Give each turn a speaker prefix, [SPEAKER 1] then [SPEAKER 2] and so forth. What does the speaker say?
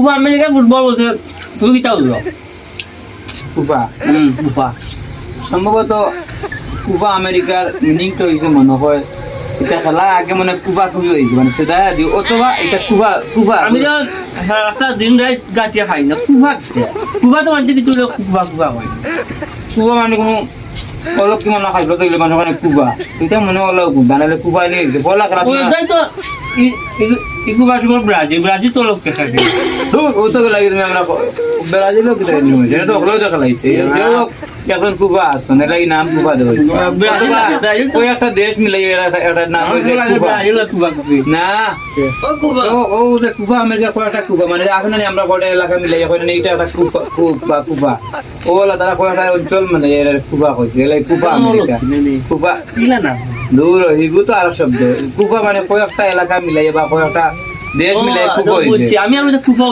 [SPEAKER 1] কুবা আমেরিকার ফুটবল বলছে তুমি কি তাও দিও
[SPEAKER 2] কুবা
[SPEAKER 1] কুবা
[SPEAKER 2] সম্ভবত কুবা আমেরিকার মিনিংটা হয়েছে মনে হয় এটা খেলা আগে মানে কুবা খুবই হয়েছে মানে সেটা দিও অথবা এটা কুবা কুবা
[SPEAKER 1] আমি তো রাস্তা দিন রাত গাটিয়া খাই না কুবা কুবা তো মানছে কিছু কুবা কুবা হয়
[SPEAKER 2] কুবা মানে কোনো অলপ কি মনে খাইলো তো মানে মানে কুবা এটা মনে হলো বানালে কুবা নিয়ে বলা খারাপ না
[SPEAKER 1] ওই তো কুবা তোমার ব্রাজিল ব্রাজিল তো লোক খাই
[SPEAKER 2] তো ও তো লাগে তুমি আমরা ব্রাজিল লোক দেয় নিয়ে এটা তো হলো দেখা লাইতে এখন কুবা আসছে না এই নাম কুবা দেয় ওই একটা দেশ মিলে এটা নাম হইছে কুবা
[SPEAKER 1] ব্রাজিল কুবা
[SPEAKER 2] না
[SPEAKER 1] ও কুবা
[SPEAKER 2] ও যে কুবা আমেরিকার কয়টা কুবা মানে আছে না আমরা কয়টা এলাকা মিলে এখন এইটা একটা কুবা কুবা ওলা তারা কয়টা অঞ্চল মানে এর কুবা কইছে এলাই কুবা আমেরিকা কুবা
[SPEAKER 1] ইলা না
[SPEAKER 2] দূর হিগু তো আর শব্দ কুবা মানে কয়েকটা এলাকা মিলাই বা কয়েকটা দেশ মিলাই কুবা হইছে
[SPEAKER 1] আমি কুবা